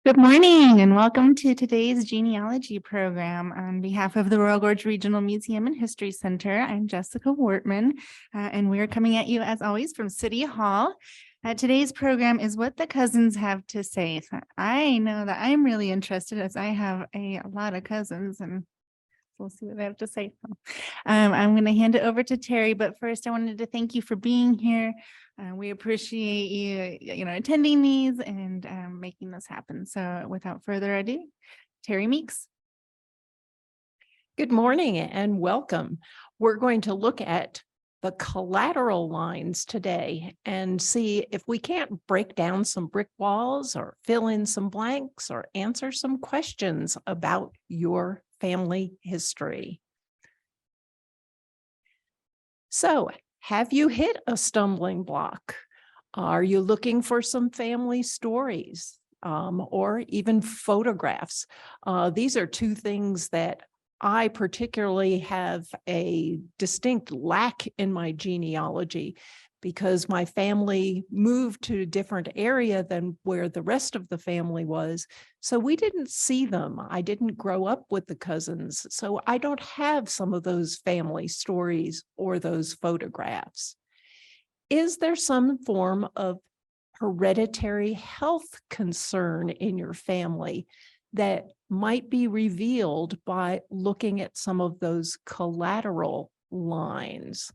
Good morning and welcome to today's genealogy program. On behalf of the Royal Gorge Regional Museum and History Center, I'm Jessica Wortman, and we're coming at you as always from City Hall. Today's program is What the Cousins Have to Say. So I know that I'm really interested as I have a lot of cousins and we'll see what they have to say. I'm going to hand it over to Terry, but first I wanted to thank you for being here. We appreciate you, attending these and making this happen. So without further ado, Terri Meeks. Good morning and welcome. We're going to look at the collateral lines today and see if we can't break down some brick walls or fill in some blanks or answer some questions about your family history. So, have you hit a stumbling block? Are you looking for some family stories or even photographs? These are two things that I particularly have a distinct lack in my genealogy because my family moved to a different area than where the rest of the family was. So we didn't see them. I didn't grow up with the cousins. So I don't have some of those family stories or those photographs. Is there some form of hereditary health concern in your family that might be revealed by looking at some of those collateral lines?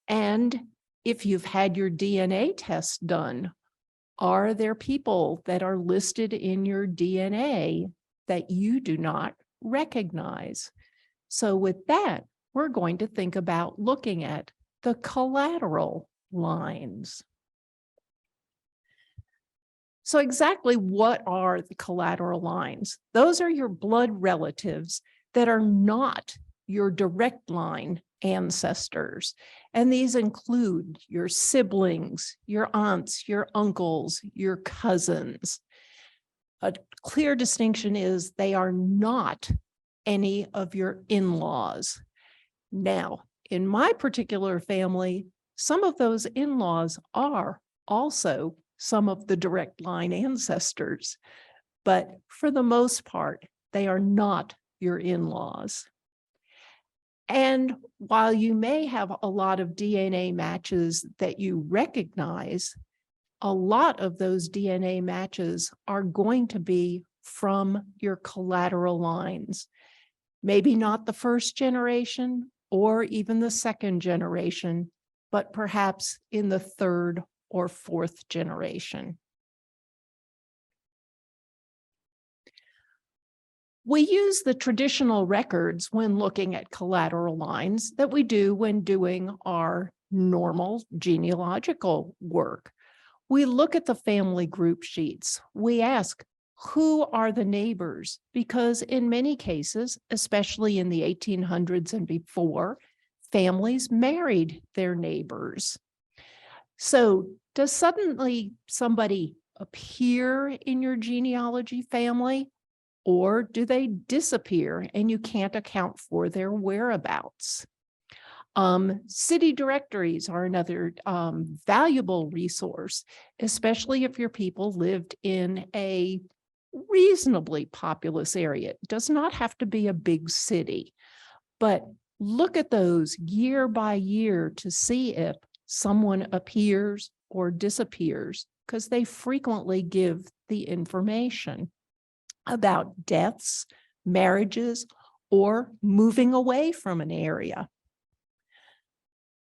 And if you've had your DNA test done, are there people that are listed in your DNA that you do not recognize? So with that, we're going to think about looking at the collateral lines. So exactly what are the collateral lines? Those are your blood relatives that are not your direct line ancestors. And these include your siblings, your aunts, your uncles, your cousins. A clear distinction is they are not any of your in-laws. Now, in my particular family, some of those in-laws are also some of the direct line ancestors, but for the most part, they are not your in-laws. And while you may have a lot of DNA matches that you recognize, a lot of those DNA matches are going to be from your collateral lines. Maybe not the first generation or even the second generation, but perhaps in the third or fourth generation. We use the traditional records when looking at collateral lines that we do when doing our normal genealogical work. We look at the family group sheets. We ask, who are the neighbors? Because in many cases, especially in the 1800s and before, families married their neighbors. So does suddenly somebody appear in your genealogy family? Or do they disappear and you can't account for their whereabouts? City directories are another valuable resource, especially if your people lived in a reasonably populous area. It does not have to be a big city, but look at those year by year to see if someone appears or disappears, because they frequently give the information about deaths, marriages, or moving away from an area.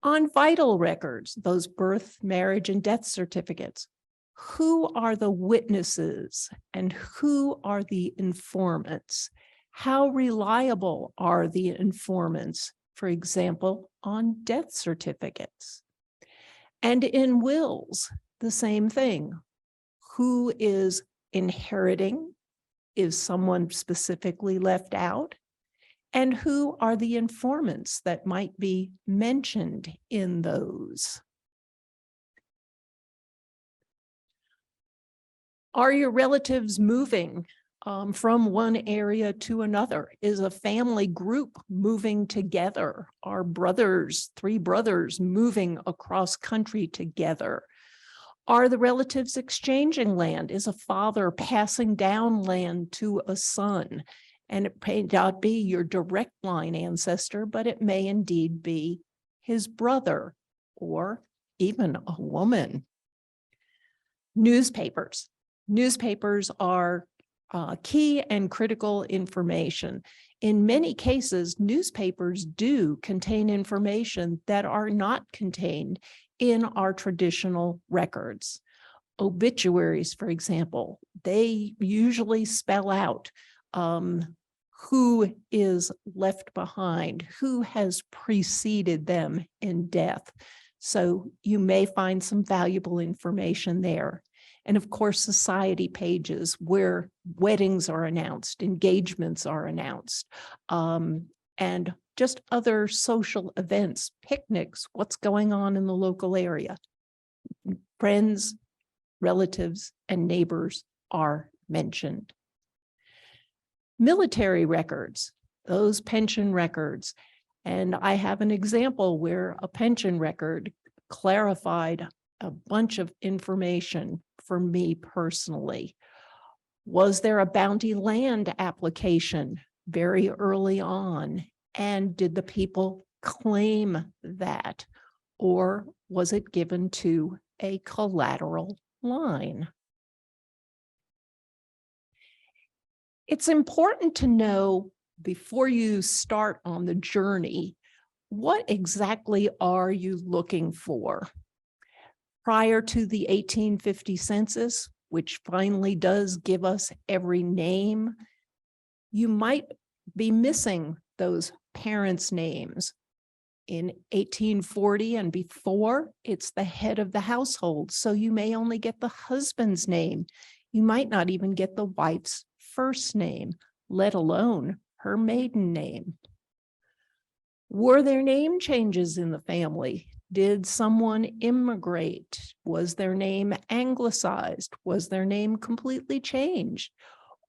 On vital records, those birth, marriage, and death certificates, who are the witnesses and who are the informants? How reliable are the informants, for example, on death certificates? And in wills, the same thing. Who is inheriting? Is someone specifically left out? And who are the informants that might be mentioned in those? Are your relatives moving from one area to another? Is a family group moving together? Are brothers, three brothers moving across country together? Are the relatives exchanging land? Is a father passing down land to a son? And it may not be your direct line ancestor, but it may indeed be his brother or even a woman. Newspapers. Newspapers are key and critical information. In many cases, newspapers do contain information that are not contained in our traditional records. Obituaries, for example, they usually spell out who is left behind, who has preceded them in death. So you may find some valuable information there. And of course, society pages where weddings are announced, engagements are announced, and just other social events, picnics, what's going on in the local area. Friends, relatives, and neighbors are mentioned. Military records, those pension records. And I have an example where a pension record clarified a bunch of information for me personally. Was there a bounty land application very early on? And did the people claim that? Or was it given to a collateral line? It's important to know before you start on the journey, what exactly are you looking for? Prior to the 1850 census, which finally does give us every name, you might be missing those parents' names. In 1840 and before, it's the head of the household, so you may only get the husband's name. You might not even get the wife's first name, let alone her maiden name. Were there name changes in the family? Did someone immigrate? Was their name anglicized? Was their name completely changed?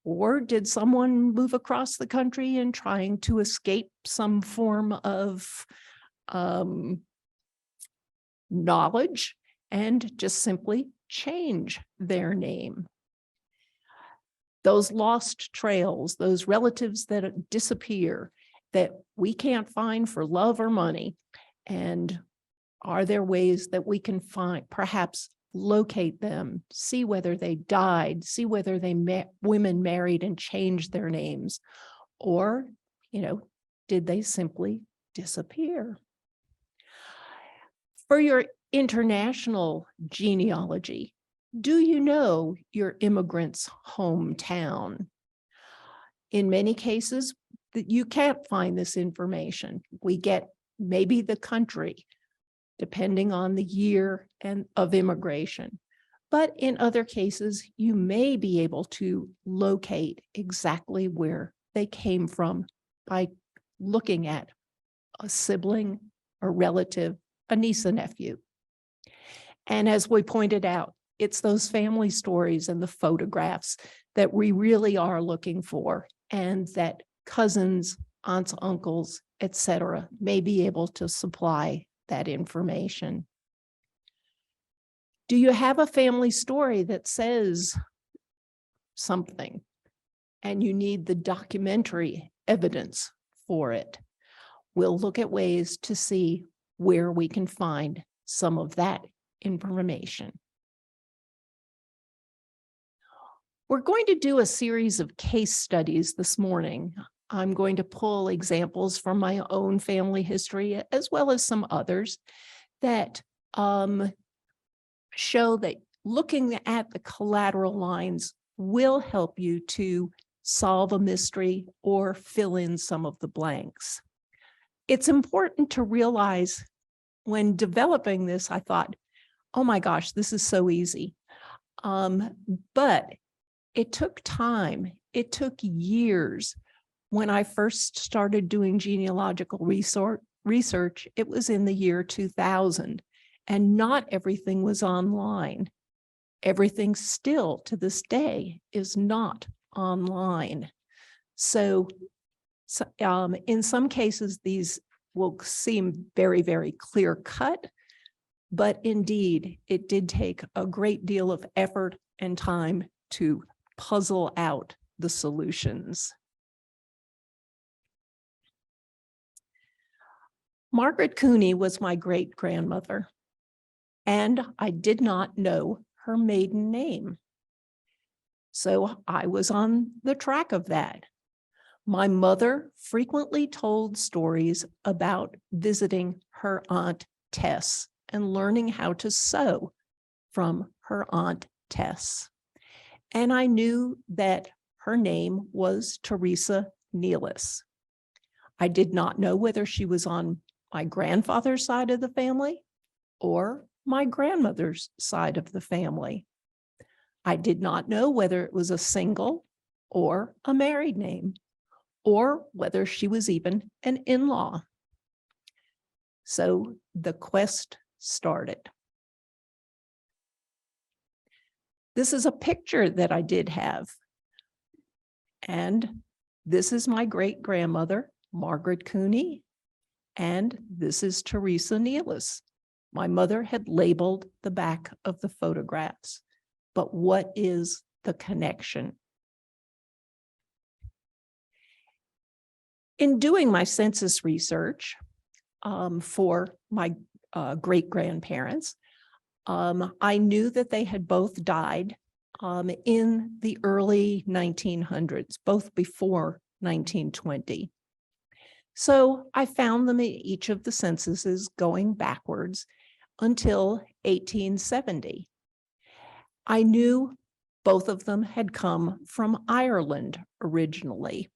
Or did someone move across the country and trying to escape some form of knowledge and just simply change their name? Those lost trails, those relatives that disappear, that we can't find for love or money. And are there ways that we can find, perhaps locate them, see whether they died, see whether women married and changed their names, or, did they simply disappear? For your international genealogy, do you know your immigrant's hometown? In many cases, that you can't find this information. We get maybe the country, depending on the year and of immigration. But in other cases, you may be able to locate exactly where they came from by looking at a sibling, a relative, a niece, a nephew. And as we pointed out, it's those family stories and the photographs that we really are looking for, and that cousins, aunts, uncles, etc., may be able to supply that information. Do you have a family story that says something and you need the documentary evidence for it? We'll look at ways to see where we can find some of that information. We're going to do a series of case studies this morning. I'm going to pull examples from my own family history, as well as some others that show that looking at the collateral lines will help you to solve a mystery or fill in some of the blanks. It's important to realize when developing this, I thought, oh my gosh, this is so easy. But it took time. It took years. When I first started doing genealogical research, it was in the year 2000, and not everything was online. Everything still to this day is not online. So in some cases, these will seem very, very clear cut. But indeed, it did take a great deal of effort and time to puzzle out the solutions. Margaret Cooney was my great-grandmother, and I did not know her maiden name. So I was on the track of that. My mother frequently told stories about visiting her Aunt Tess and learning how to sew from her Aunt Tess. And I knew that her name was Teresa Nealis. I did not know whether she was on my grandfather's side of the family or my grandmother's side of the family. I did not know whether it was a single or a married name, or whether she was even an in-law. So the quest started. This is a picture that I did have. And this is my great-grandmother, Margaret Cooney, and this is Teresa Nealis. My mother had labeled the back of the photographs, but what is the connection? In doing my census research for my great-grandparents, I knew that they had both died in the early 1900s, both before 1920. So I found them in each of the censuses going backwards until 1870. I knew both of them had come from Ireland originally.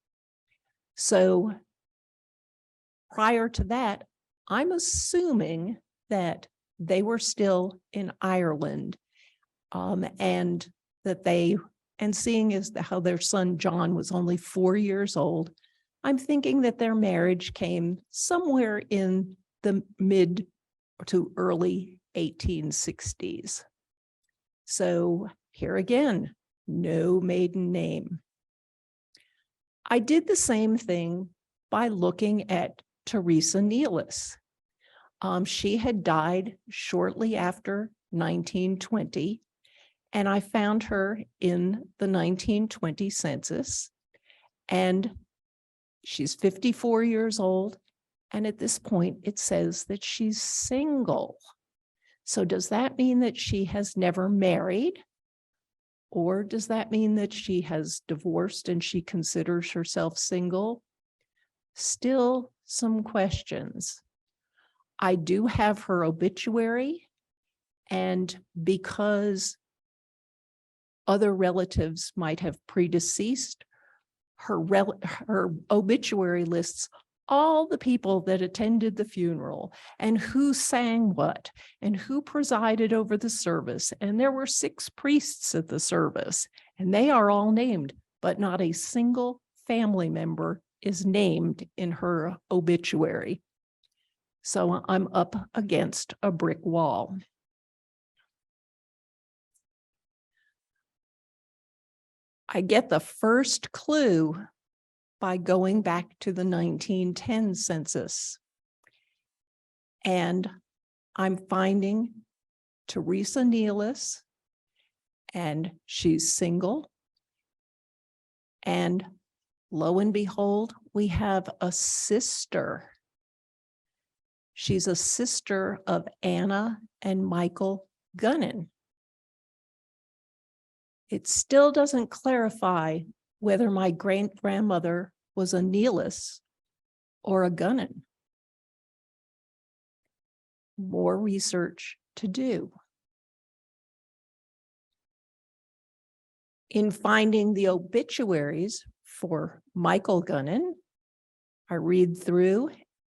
So prior to that, I'm assuming that they were still in Ireland, and seeing as how their son John was only 4 years old, I'm thinking that their marriage came somewhere in the mid to early 1860s. So here again, no maiden name. I did the same thing by looking at Teresa Nealis. She had died shortly after 1920, and I found her in the 1920 census, and she's 54 years old, and at this point it says that she's single. So does that mean that she has never married? Or does that mean that she has divorced and she considers herself single? Still some questions. I do have her obituary, and because other relatives might have predeceased, her obituary lists all the people that attended the funeral and who sang what and who presided over the service. And there were 6 priests at the service, and they are all named, but not a single family member is named in her obituary. So I'm up against a brick wall. I get the first clue by going back to the 1910 census. And I'm finding Teresa Nealis, and she's single. And lo and behold, we have a sister. She's a sister of Anna and Michael Gunnan. It still doesn't clarify whether my great-grandmother was a Nealis or a Gunnan. More research to do. In finding the obituaries for Michael Gunnan, I read through,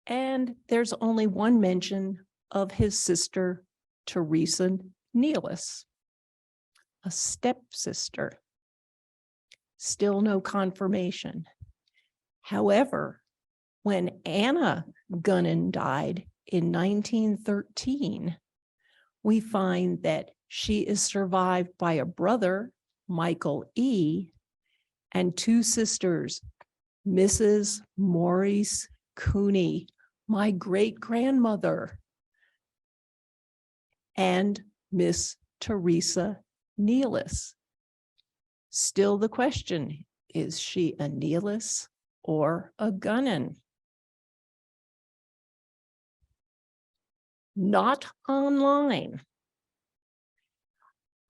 and there's only one mention of his sister, Teresa Nealis, a stepsister. Still no confirmation. However, when Anna Gunnan died in 1913, we find that she is survived by a brother, Michael E., and 2 sisters, Mrs. Maurice Cooney, my great-grandmother. and Miss Teresa Nealis. Still the question, is she a Nealis or a Gunnan? Not online.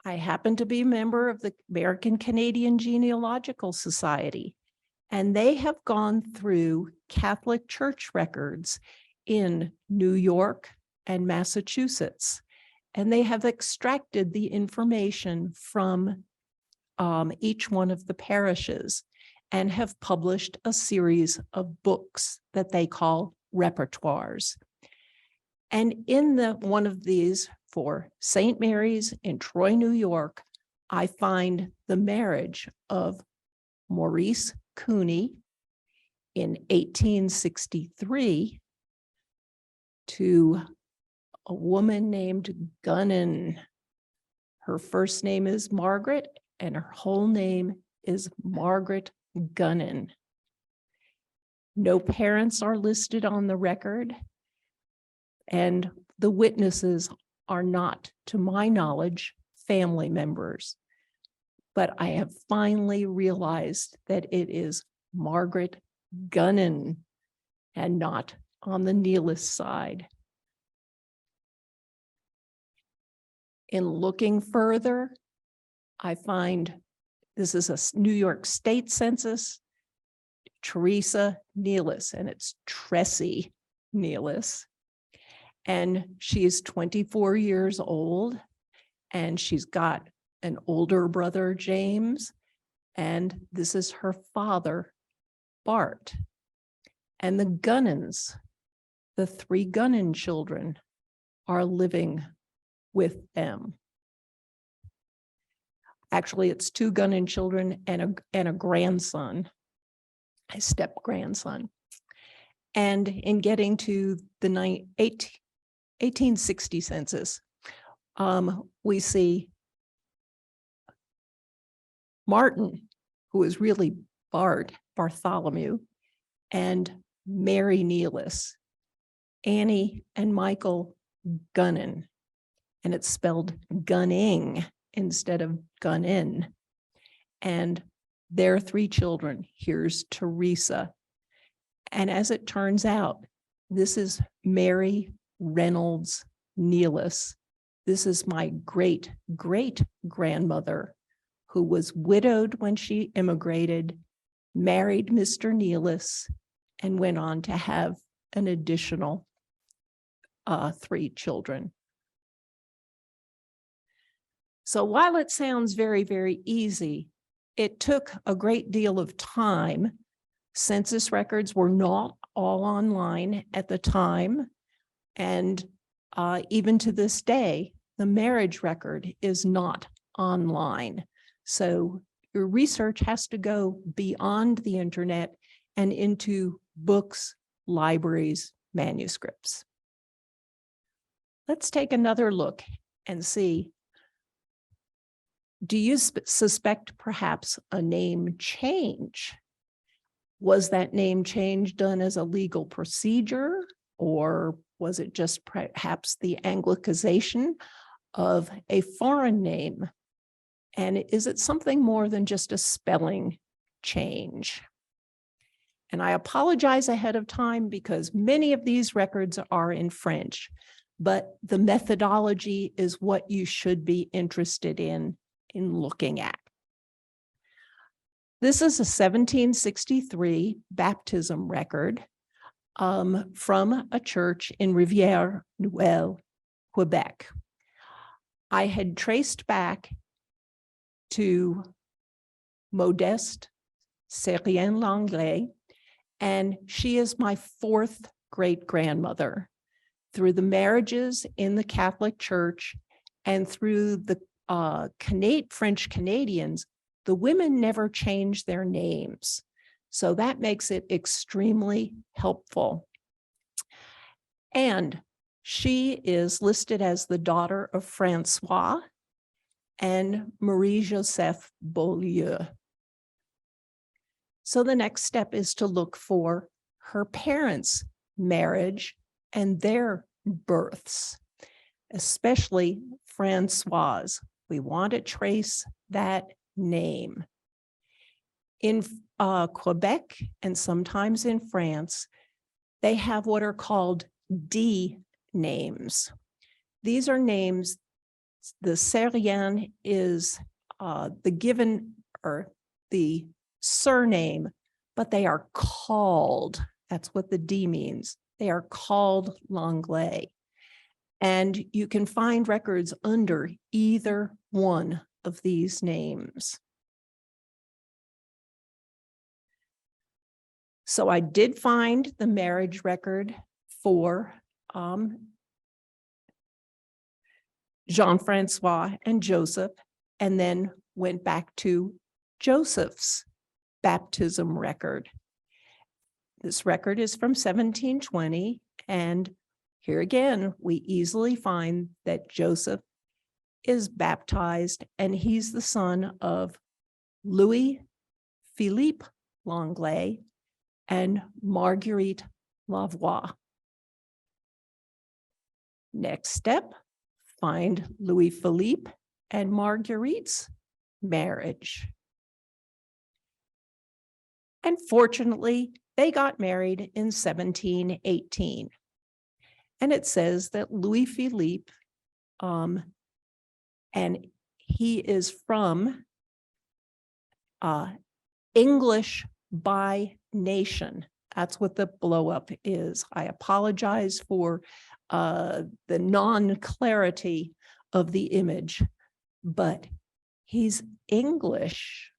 I happen to be a member of the American Canadian Genealogical Society, and they have gone through Catholic Church records in New York and Massachusetts, and they have extracted the information from each one of the parishes and have published a series of books that they call repertoires. And in one of these for St. Mary's in Troy, New York, I find the marriage of Maurice Cooney in 1863 to a woman named Gunnan. Her first name is Margaret, and her whole name is Margaret Gunnan. No parents are listed on the record, and the witnesses are not, to my knowledge, family members. But I have finally realized that it is Margaret Gunnan and not on the Nealis side. In looking further, I find this is a New York State census, Teresa Nealis, and it's Tressie Nealis. And she is 24 years old, and she's got an older brother, James, and this is her father, Bart. And the Gunnans, the 3 Gunnan children, are living with them. Actually, it's 2 Gunnan children and a grandson, a step-grandson. And in getting to the 1860 census, we see Martin, who is really Bartholomew, and Mary Nealis, Annie and Michael Gunnan, and it's spelled Gunning instead of Gunnin. And their 3 children, here's Teresa. And as it turns out, this is Mary Reynolds Nealis. This is my great-great-grandmother, who was widowed when she immigrated, married Mr. Nealis, and went on to have an additional 3 children. So while it sounds very, very easy, it took a great deal of time. Census records were not all online at the time. And even to this day, the marriage record is not online. So your research has to go beyond the internet and into books, libraries, manuscripts. Let's take another look and see, do you suspect perhaps a name change? Was that name change done as a legal procedure, or was it just perhaps the Anglicization of a foreign name? And is it something more than just a spelling change? And I apologize ahead of time because many of these records are in French, but the methodology is what you should be interested in looking at. This is a 1763 baptism record from a church in Rivière-Nouvelle, Quebec. I had traced back to Modeste Serrien-Langlais, and she is my 4th great-grandmother. Through the marriages in the Catholic Church and through the French Canadians, the women never changed their names. So that makes it extremely helpful. And she is listed as the daughter of Francois and Marie-Joseph Beaulieu. So the next step is to look for her parents' marriage and their births. especially Francoise. We want to trace that name. In Quebec and sometimes in France, they have what are called D names. These are names, the Serien is the given or the surname, but they are called, that's what the D means. They are called Langlais. And you can find records under either one of these names. So I did find the marriage record for Jean-Francois and Joseph, and then went back to Joseph's baptism record. This record is from 1720, and here again, we easily find that Joseph is baptized, and he's the son of Louis Philippe Langlais and Marguerite Lavoie. Next step, find Louis Philippe and Marguerite's marriage. And fortunately, they got married in 1718. And it says that Louis Philippe, and he is from English by nation. That's what the blow up is. I apologize for the non-clarity of the image, but he's English.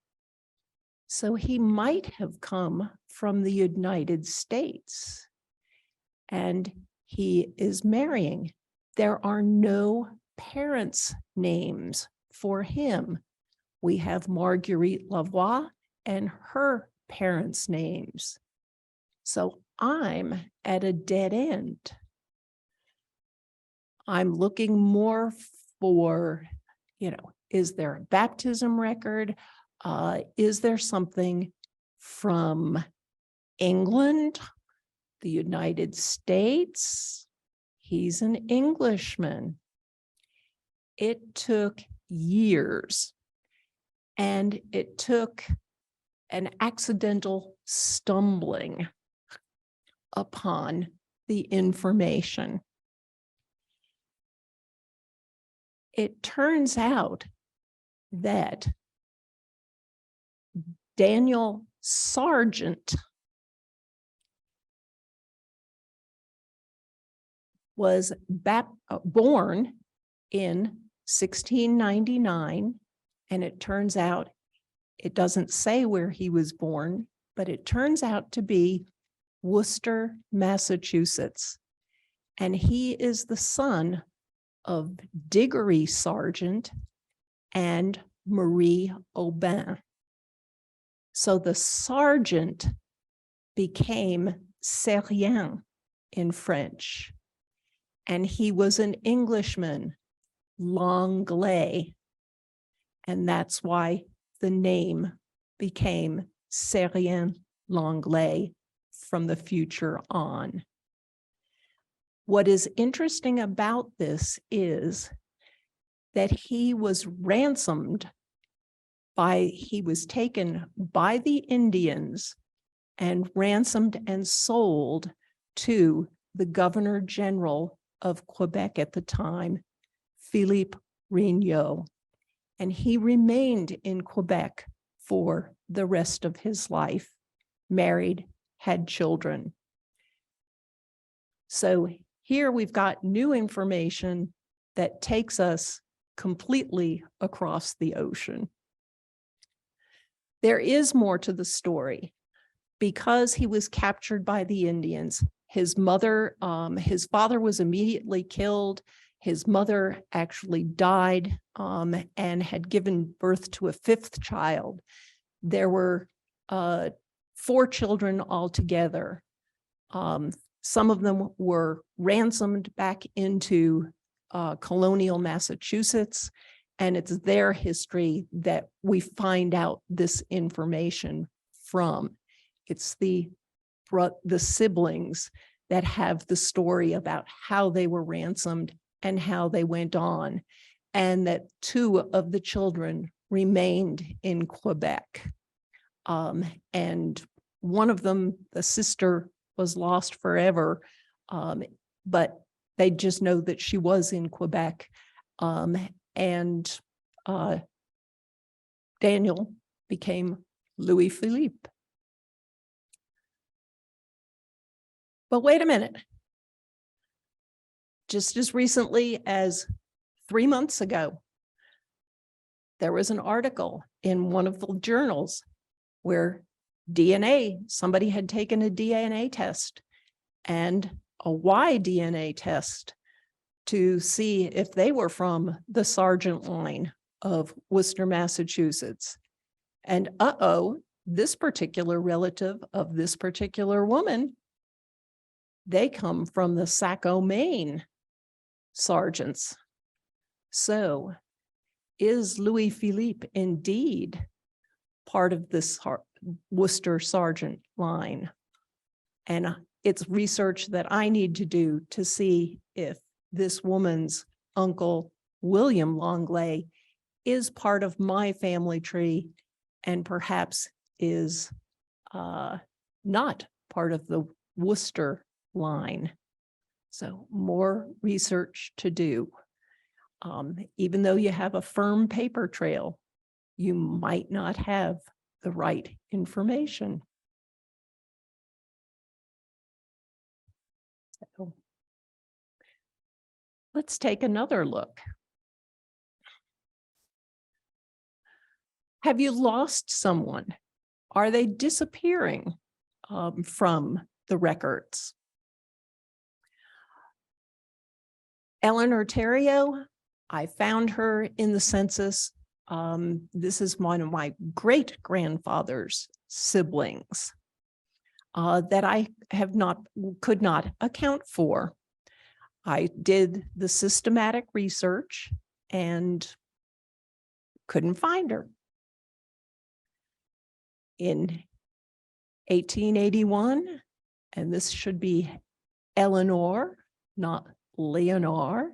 So he might have come from the United States, and he is marrying. There are no parents' names for him. We have Marguerite Lavoie and her parents' names. So I'm at a dead end. I'm looking more for, is there a baptism record? Is there something from England, the United States? He's an Englishman. It took years, and it took an accidental stumbling upon the information. It turns out that Daniel Sargent was born in 1699, and it turns out, it doesn't say where he was born, but it turns out to be Worcester, Massachusetts. And he is the son of Diggory Sargent and Marie Aubin. So the Sargent became Serien in French, and he was an Englishman, Langlais, and that's why the name became Serien Langlais from the future on. What is interesting about this is that he was ransomed he was taken by the Indians and ransomed and sold to the Governor General of Quebec at the time, Philippe Regnault. And he remained in Quebec for the rest of his life, married, had children. So here we've got new information that takes us completely across the ocean. There is more to the story. Because he was captured by the Indians, his father was immediately killed. His mother actually died and had given birth to a fifth child. There were 4 children altogether. Some of them were ransomed back into colonial Massachusetts, and it's their history that we find out this information from. It's the siblings that have the story about how they were ransomed and how they went on, and that 2 of the children remained in Quebec. And one of them, the sister, was lost forever, but they just know that she was in Quebec. And Daniel became Louis Philippe. But wait a minute. Just as recently as 3 months ago, there was an article in one of the journals where somebody had taken a DNA test and a Y DNA test to see if they were from the Sargent line of Worcester, Massachusetts. And this particular relative of this particular woman, they come from the Saco, Maine Sargents. So is Louis Philippe indeed part of this Worcester Sargent line? And it's research that I need to do to see if this woman's uncle, William Longley, is part of my family tree and perhaps is not part of the Worcester line. So more research to do. Even though you have a firm paper trail, you might not have the right information. So let's take another look. Have you lost someone? Are they disappearing from the records? Eleanor Terrio, I found her in the census. This is one of my great-grandfather's siblings that I could not account for. I did the systematic research and couldn't find her. In 1881, and this should be Eleanor, not Leonor,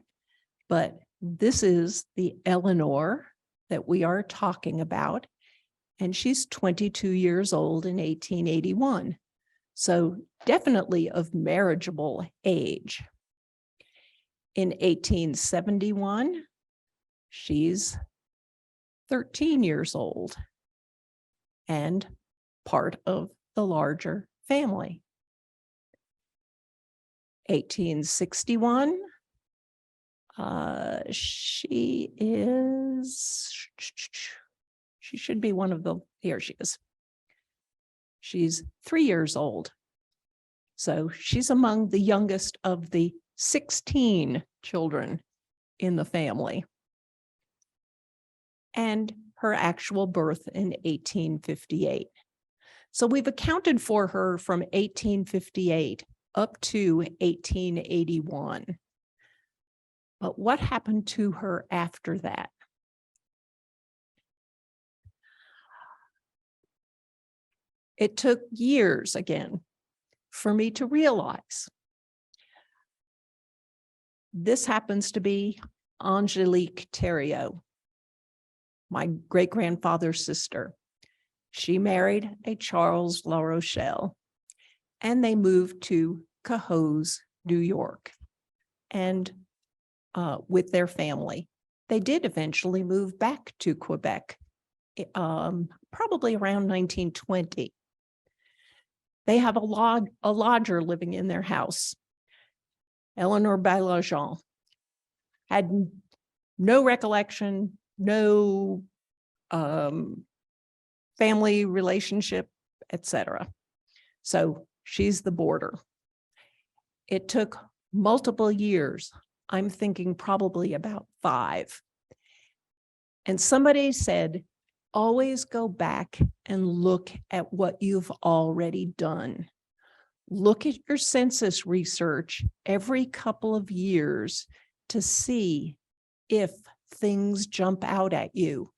but this is the Eleanor that we are talking about, and she's 22 years old in 1881. So definitely of marriageable age. In 1871, she's 13 years old and part of the larger family. 1861, she should be one of the, here she is. She's 3 years old. So she's among the youngest of the 16 children in the family. And her actual birth in 1858. So we've accounted for her from 1858 up to 1881. But what happened to her after that? It took years again for me to realize this happens to be Angelique Theriot, my great-grandfather's sister. She married a Charles La Rochelle, and they moved to Cohoes, New York, and with their family. They did eventually move back to Quebec, probably around 1920. They have a lodger living in their house. Eleanor Baillargeon had no recollection, no family relationship, etc. So she's the boarder. It took multiple years. I'm thinking probably about 5. And somebody said, always go back and look at what you've already done. Look at your census research every couple of years to see if things jump out at you.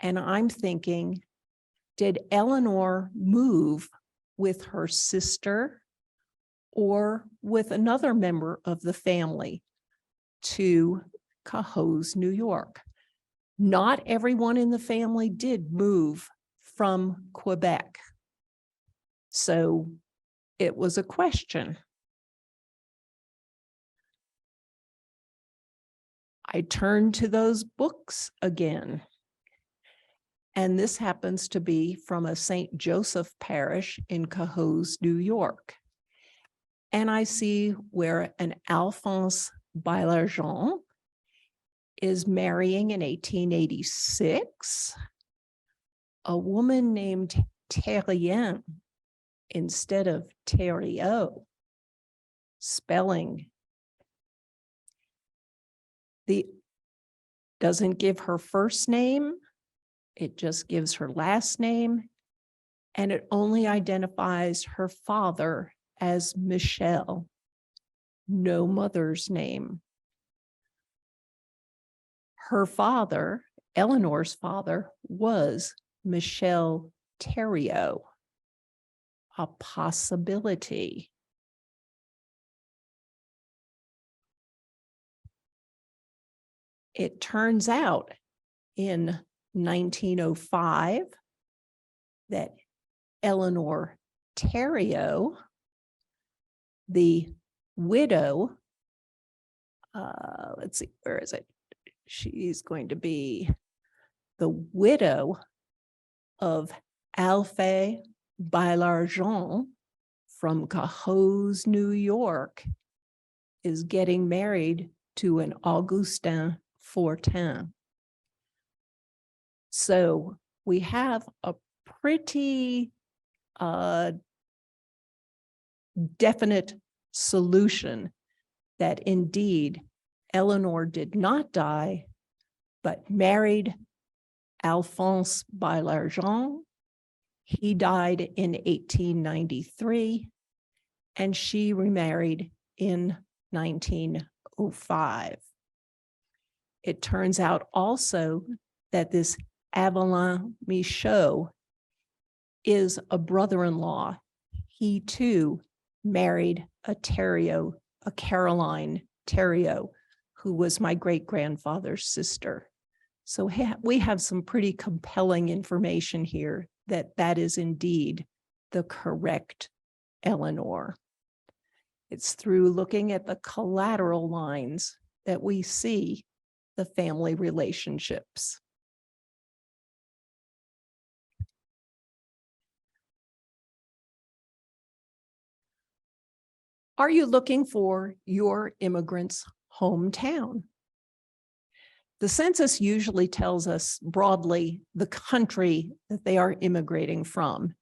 And I'm thinking, did Eleanor move with her sister or with another member of the family? to Cohoes, New York. Not everyone in the family did move from Quebec. So it was a question. I turned to those books again. And this happens to be from a St. Joseph parish in Cohoes, New York. And I see where an Alphonse Bailargent is marrying in 1886 a woman named Terri instead of Terrio. Spelling doesn't give her first name, it just gives her last name, and it only identifies her father as Michel, no mother's name. Her father, Eleanor's father, was Michel Theriot, a possibility. It turns out in 1905 that Eleanor Theriot, the widow, let's see, where is it? She's going to be the widow of Alphonse Bailargent from Cohoes, New York, is getting married to an Augustin Fortin. So we have a pretty definite solution that indeed Eleanor did not die, but married Alphonse Bailargent. He died in 1893, and she remarried in 1905. It turns out also that this Avelin Michaud is a brother-in-law. He too married a Theriot, a Caroline Theriot, who was my great-grandfather's sister. So we have some pretty compelling information here that that is indeed the correct Eleanor. It's through looking at the collateral lines that we see the family relationships. Are you looking for your immigrant's hometown? The census usually tells us broadly the country that they are immigrating from.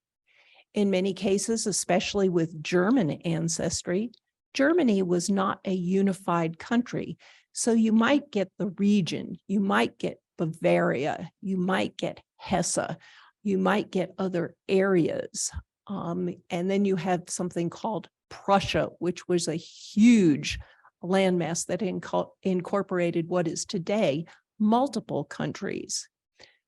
In many cases, especially with German ancestry, Germany was not a unified country. So you might get the region, you might get Bavaria, you might get Hesse, you might get other areas. And then you have something called Prussia, which was a huge landmass that incorporated what is today multiple countries.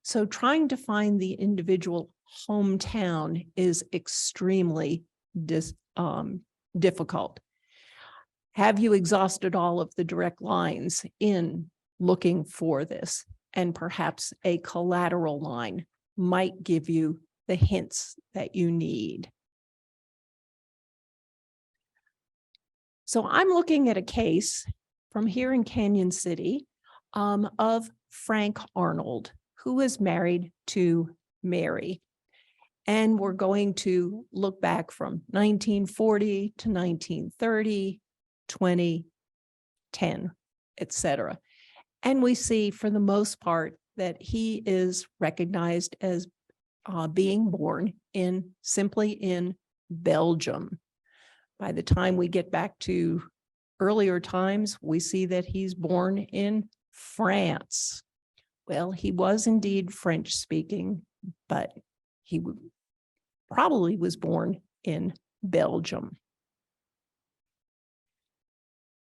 So trying to find the individual hometown is extremely difficult. Have you exhausted all of the direct lines in looking for this? And perhaps a collateral line might give you the hints that you need. So I'm looking at a case from here in Canyon City of Frank Arnold, who is married to Mary. And we're going to look back from 1940 to 1930, 2010, etc. And we see for the most part that he is recognized as being born simply in Belgium. By the time we get back to earlier times, we see that he's born in France. Well, he was indeed French speaking, but he probably was born in Belgium.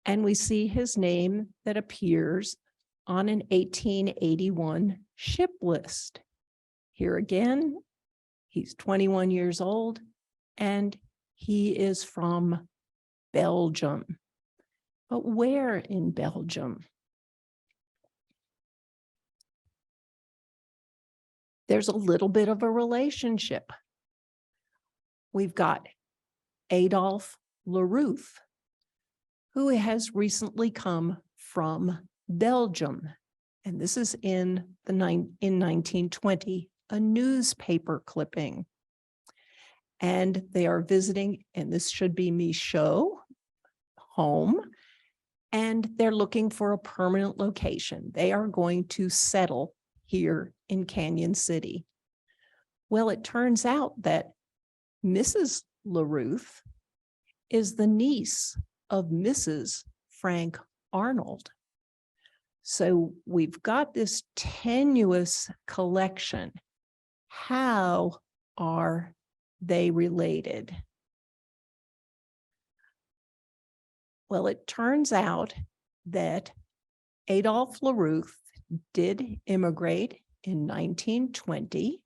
And we see his name that appears on an 1881 ship list. Here again, he's 21 years old and he is from Belgium. But where in Belgium? There's a little bit of a relationship. We've got Adolf Laruth, who has recently come from Belgium. And this is in 1920, a newspaper clipping. And they are visiting, and this should be Michaud home, and they're looking for a permanent location. They are going to settle here in Canyon City. Well, it turns out that Mrs. Laruth is the niece of Mrs. Frank Arnold. So we've got this tenuous collection. How are they related? Well, it turns out that Adolf Laruth did immigrate in 1920,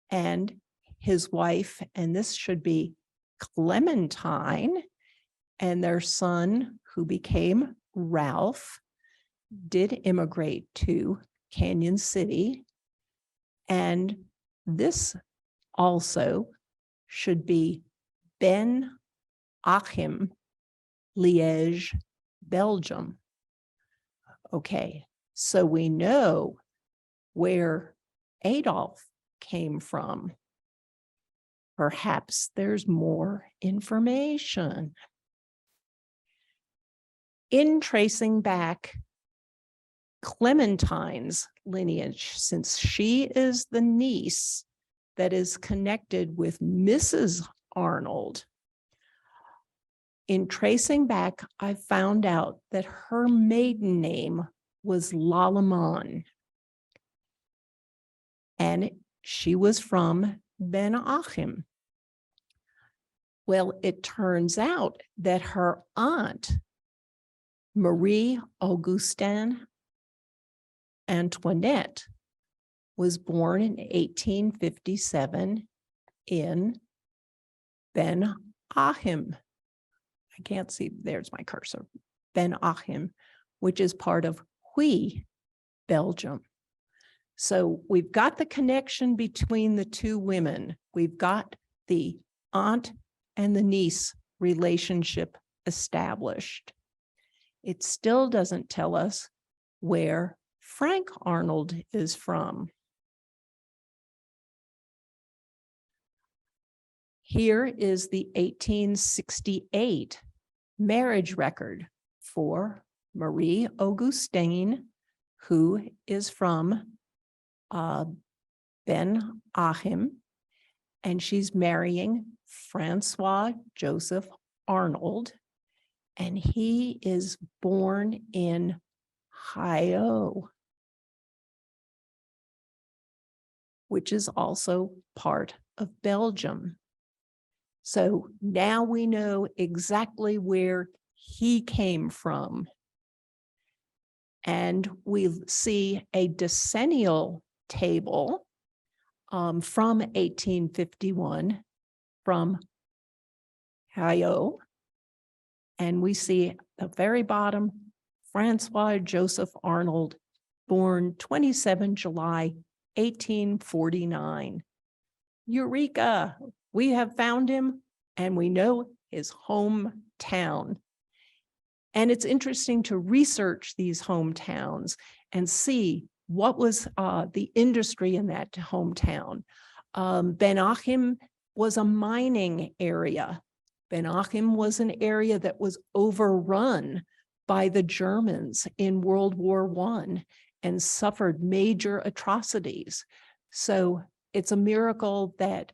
and his wife, and this should be Clementine, and their son, who became Ralph, did immigrate to Canyon City. And this also should be Ben Achim, Liège, Belgium. Okay, so we know where Adolf came from. Perhaps there's more information. In tracing back Clementine's lineage, since she is the niece that is connected with Mrs. Arnold, in tracing back, I found out that her maiden name was Lalaman, and she was from Ben Achim. Well, it turns out that her aunt, Marie Augustine Antoinette, was born in 1857 in Ben Achim. I can't see, there's my cursor, Ben Achim, which is part of Huy, Belgium. So we've got the connection between the two women. We've got the aunt and the niece relationship established. It still doesn't tell us where Frank Arnold is from. Here is the 1868 marriage record for Marie Augustine, who is from Ben Achim, and she's marrying Francois Joseph Arnold, and he is born in Hayo, which is also part of Belgium. So now we know exactly where he came from. And we see a decennial table from 1851 from Hayo. And we see at the very bottom, Francois Joseph Arnold, born 27 July, 1849. Eureka! We have found him, and we know his hometown. And it's interesting to research these hometowns and see what was the industry in that hometown. Ben Achim was a mining area. Ben Achim was an area that was overrun by the Germans in World War I and suffered major atrocities. So it's a miracle that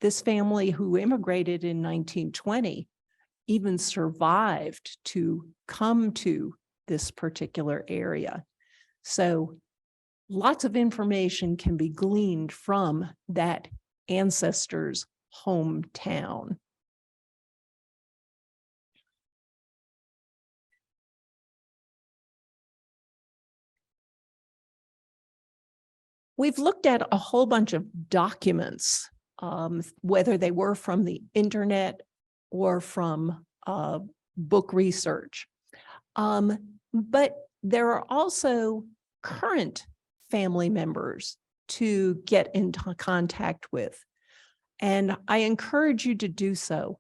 this family who immigrated in 1920 even survived to come to this particular area. So lots of information can be gleaned from that ancestor's hometown. We've looked at a whole bunch of documents, whether they were from the internet or from book research. But there are also current family members to get into contact with. And I encourage you to do so.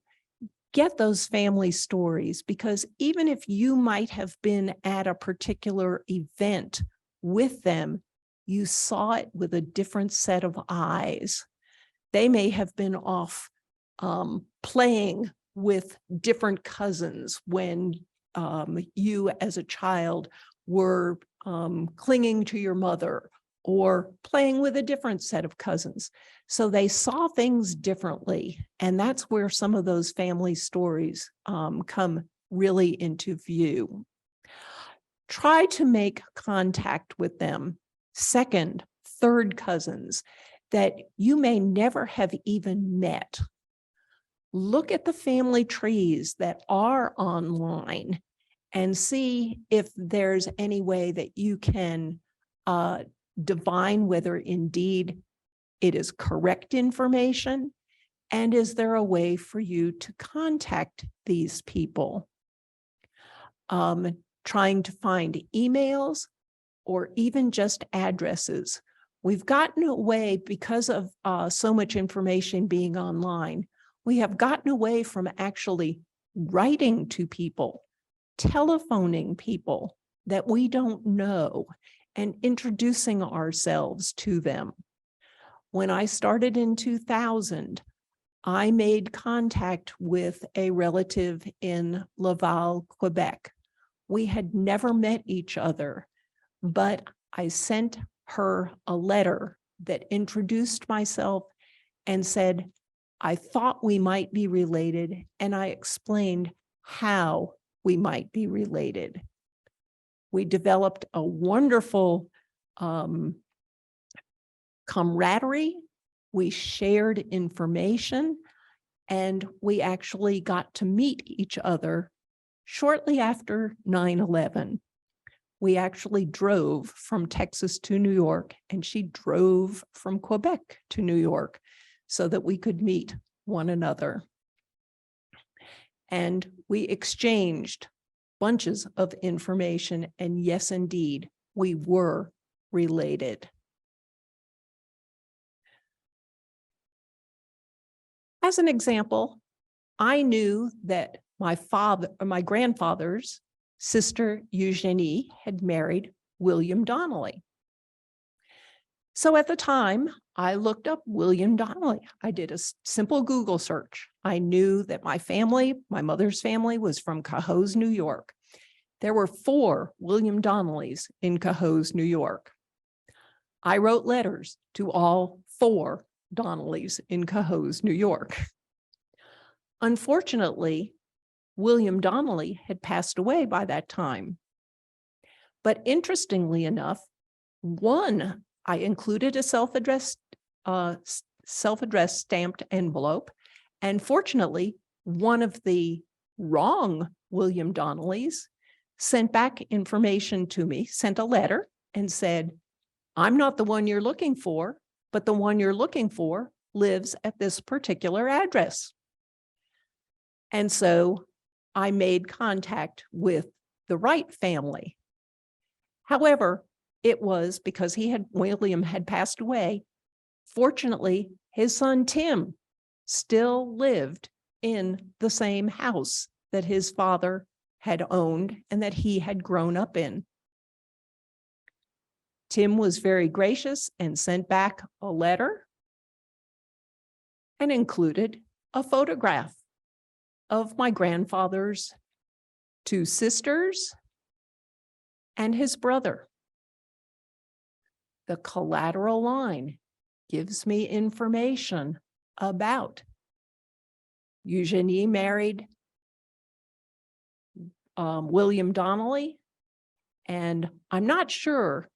Get those family stories, because even if you might have been at a particular event with them, you saw it with a different set of eyes. They may have been off playing with different cousins when you as a child were clinging to your mother or playing with a different set of cousins. So they saw things differently. And that's where some of those family stories come really into view. Try to make contact with them, second, third cousins that you may never have even met. Look at the family trees that are online and see if there's any way that you can divine whether indeed it is correct information, and is there a way for you to contact these people? Trying to find emails or even just addresses. We've gotten away, because of so much information being online, we have gotten away from actually writing to people, telephoning people that we don't know, and introducing ourselves to them. When I started in 2000, I made contact with a relative in Laval, Quebec. We had never met each other, but I sent her a letter that introduced myself and said, I thought we might be related, and I explained how we might be related. We developed a wonderful camaraderie. We shared information, and we actually got to meet each other shortly after 9/11. We actually drove from Texas to New York, and she drove from Quebec to New York so that we could meet one another. And we exchanged bunches of information, and yes, indeed, we were related. As an example, I knew that my grandfather's sister Eugenie had married William Donnelly. So at the time, I looked up William Donnelly. I did a simple Google search. I knew that my mother's family, was from Cohoes, New York. There were 4 William Donnellys in Cohoes, New York. I wrote letters to all 4 Donnellys in Cohoes, New York. Unfortunately, William Donnelly had passed away by that time. But interestingly enough, I included a self-addressed stamped envelope. And fortunately, one of the wrong William Donnellys sent back information to me, sent a letter and said, I'm not the one you're looking for, but the one you're looking for lives at this particular address. And so I made contact with the right family. However, it was because William had passed away. Fortunately, his son Tim still lived in the same house that his father had owned and that he had grown up in. Tim was very gracious and sent back a letter and included a photograph of my grandfather's 2 sisters and his brother. The collateral line gives me information about Eugenie married William Donnelly, and I'm not sure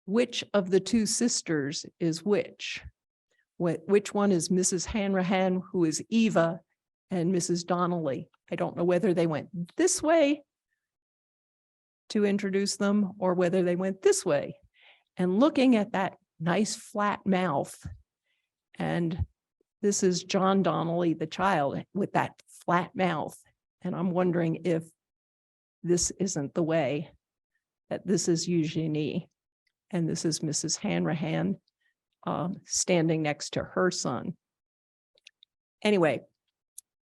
which of the 2 sisters is which. Which one is Mrs. Hanrahan, who is Eva, and Mrs. Donnelly. I don't know whether they went this way to introduce them or whether they went this way. And looking at that nice flat mouth, and this is John Donnelly, the child, with that flat mouth. And I'm wondering if this isn't the way, that this is Eugenie, and this is Mrs. Hanrahan standing next to her son. Anyway,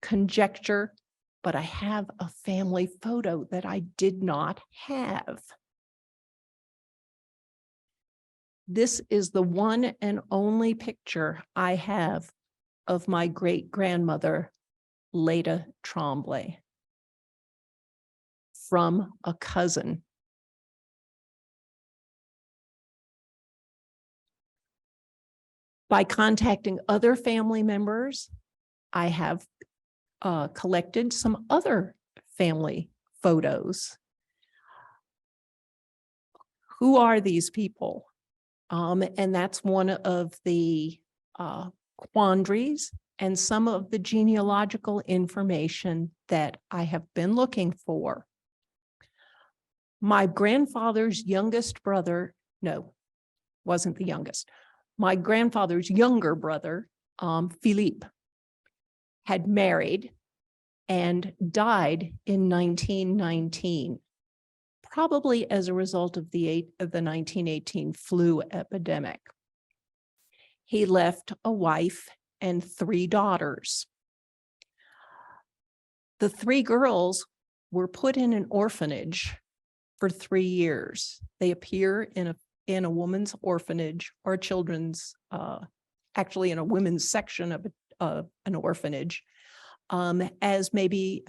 conjecture, but I have a family photo that I did not have. This is the one and only picture I have of my great-grandmother, Leda Tremblay, from a cousin. By contacting other family members, I have collected some other family photos. Who are these people? And that's one of the quandaries and some of the genealogical information that I have been looking for. My grandfather's youngest brother, no, wasn't the youngest. My grandfather's younger brother, Philippe, had married and died in 1919, probably as a result of the 1918 flu epidemic. He left a wife and 3 daughters. The 3 girls were put in an orphanage for 3 years. They appear in a woman's orphanage or children's, actually in a women's section of an orphanage, as maybe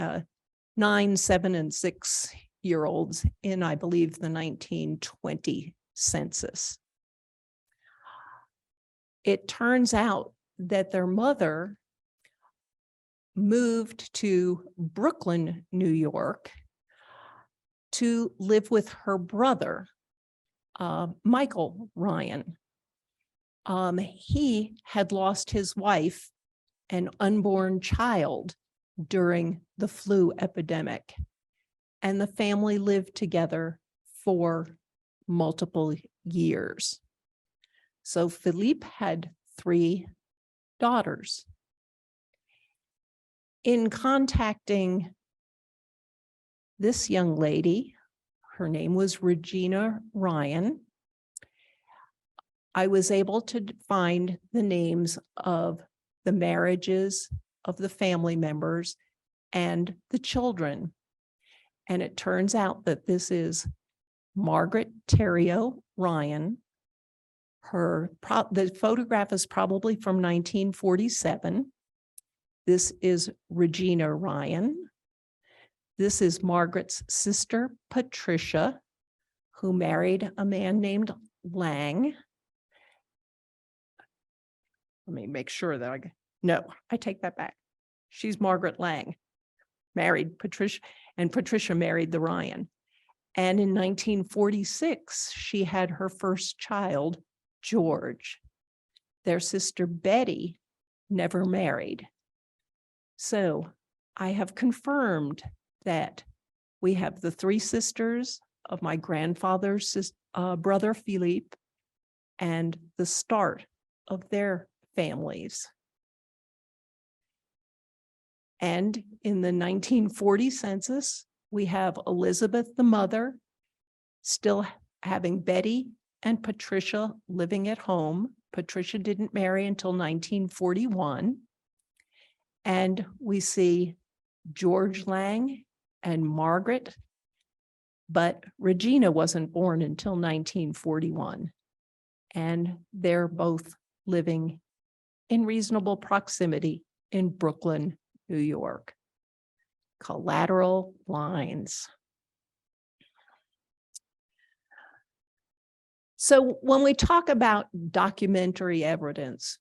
9, 7, and 6-year-olds in, I believe, the 1920 census. It turns out that their mother moved to Brooklyn, New York, to live with her brother, Michael Ryan. He had lost his wife and unborn child during the flu epidemic, and the family lived together for multiple years. So Philippe had 3 daughters. In contacting this young lady, her name was Regina Ryan, I was able to find the names of the marriages of the family members and the children. And it turns out that this is Margaret Terri Ryan. The photograph is probably from 1947. This is Regina Ryan. This is Margaret's sister, Patricia, who married a man named Lang. Let me make sure that no, I take that back. She's Margaret Lang, married Patricia, and Patricia married the Ryan. And in 1946, she had her first child, George. Their sister, Betty, never married. So I have confirmed that we have the 3 sisters of my grandfather's brother, Philippe, and the start of their families. And in the 1940 census, we have Elizabeth, the mother, still having Betty and Patricia living at home. Patricia didn't marry until 1941. And we see George Lang and Margaret, but Regina wasn't born until 1941. And they're both living in reasonable proximity in Brooklyn, New York. Collateral lines. So when we talk about documentary evidence,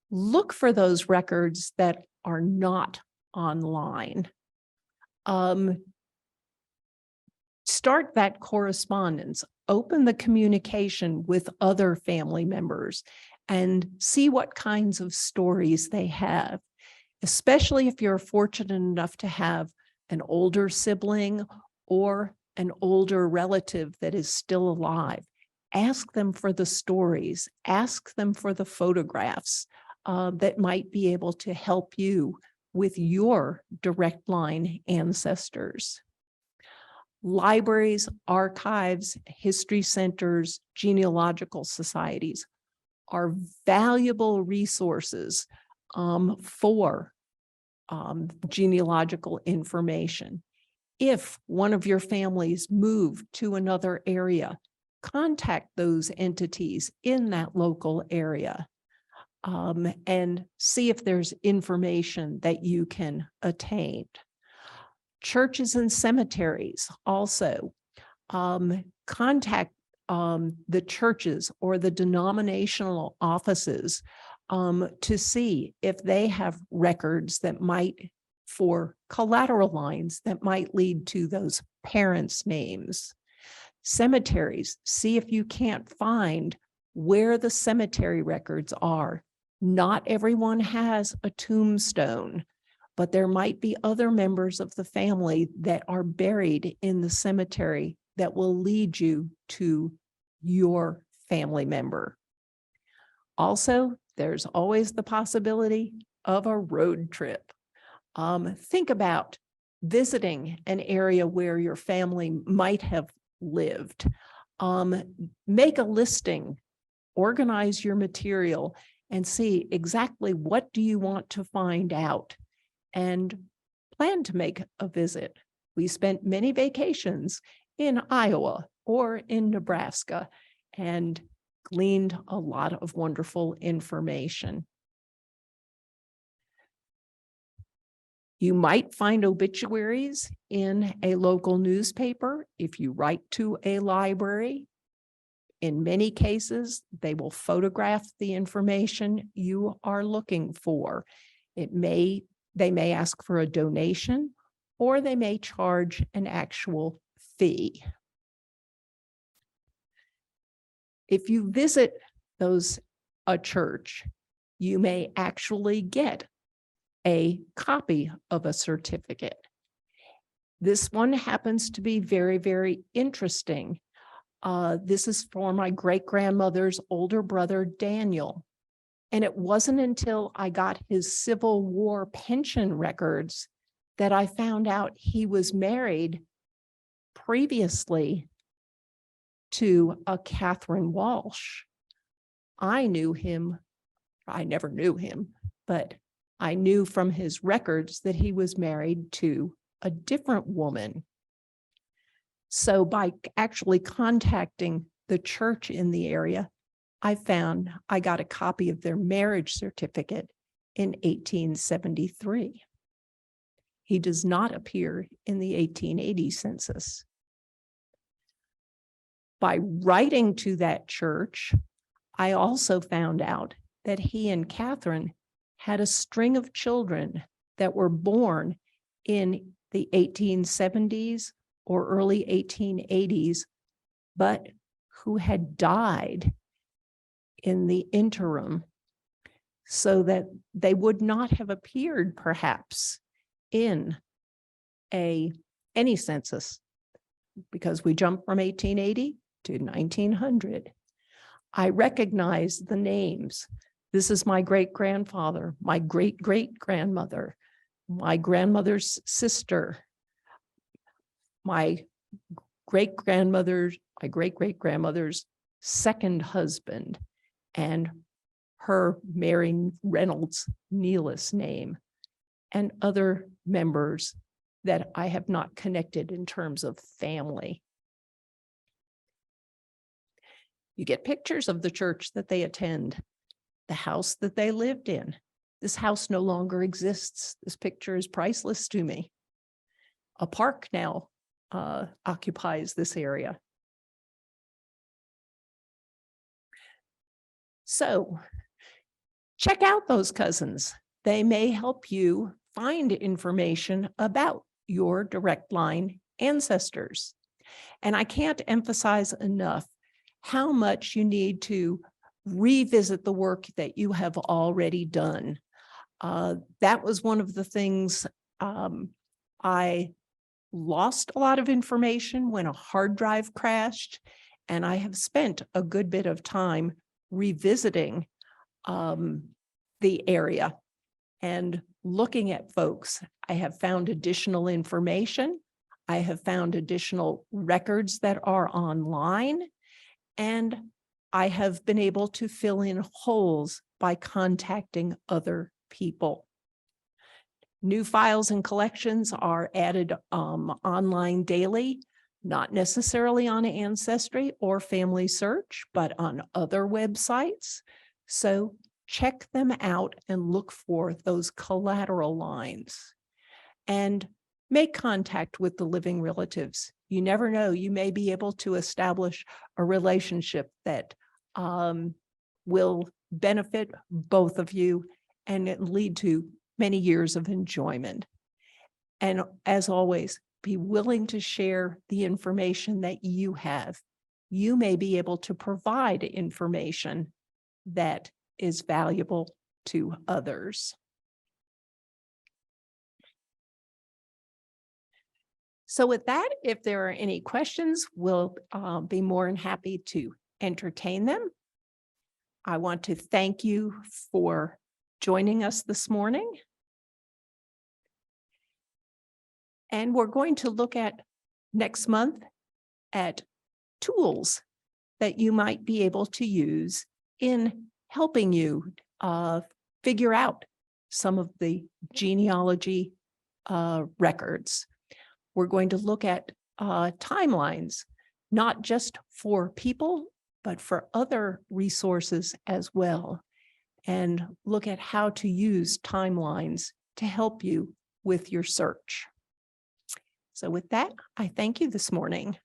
look for those records that are not online. Start that correspondence, open the communication with other family members and see what kinds of stories they have, especially if you're fortunate enough to have an older sibling or an older relative that is still alive. Ask them for the stories, ask them for the photographs that might be able to help you with your direct line ancestors. Libraries, archives, history centers, genealogical societies are valuable resources for genealogical information. If one of your families moved to another area, contact those entities in that local area and see if there's information that you can attain. Churches and cemeteries also contact the churches or the denominational offices to see if they have records that might, for collateral lines that might lead to those parents' names. Cemeteries, see if you can't find where the cemetery records are. Not everyone has a tombstone, but there might be other members of the family that are buried in the cemetery that will lead you to your family member. Also, there's always the possibility of a road trip. Think about visiting an area where your family might have lived. Make a listing, organize your material, and see exactly what do you want to find out, and plan to make a visit. We spent many vacations in Iowa or in Nebraska and gleaned a lot of wonderful information. You might find obituaries in a local newspaper if you write to a library. In many cases, they will photograph the information you are looking for. They may ask for a donation, or they may charge an actual fee. If you visit a church, you may actually get a copy of a certificate. This one happens to be very, very interesting. This is for my great-grandmother's older brother, Daniel. And it wasn't until I got his Civil War pension records that I found out he was married previously to a Catherine Walsh. I never knew him, but I knew from his records that he was married to a different woman. So by actually contacting the church in the area, I got a copy of their marriage certificate in 1873. He does not appear in the 1880 census. By writing to that church, I also found out that he and Catherine had a string of children that were born in the 1870s or early 1880s, but who had died in the interim, so that they would not have appeared perhaps in any census, because we jumped from 1880 to 1900. I recognize the names. This is my great-grandfather, my great-great-grandmother, my grandmother's sister, my great-great-grandmother's second husband, and her Mary Reynolds Nealis name, and other members that I have not connected in terms of family. You get pictures of the church that they attend, the house that they lived in. This house no longer exists. This picture is priceless to me. A park now occupies this area. So check out those cousins. They may help you find information about your direct line ancestors. And I can't emphasize enough how much you need to revisit the work that you have already done. That was one of the things I lost a lot of information when a hard drive crashed, and I have spent a good bit of time revisiting the area and looking at folks. I have found additional information. I have found additional records that are online, and I have been able to fill in holes by contacting other people. New files and collections are added online daily, not necessarily on Ancestry or Family Search, but on other websites. So check them out and look for those collateral lines. And make contact with the living relatives. You never know, you may be able to establish a relationship that will benefit both of you and lead to many years of enjoyment. And as always, be willing to share the information that you have. You may be able to provide information that is valuable to others. So with that, if there are any questions, we'll be more than happy to entertain them. I want to thank you for joining us this morning. And we're going to look at next month at tools that you might be able to use in helping you figure out some of the genealogy records. We're going to look at timelines, not just for people, but for other resources as well, and look at how to use timelines to help you with your search. So with that, I thank you this morning.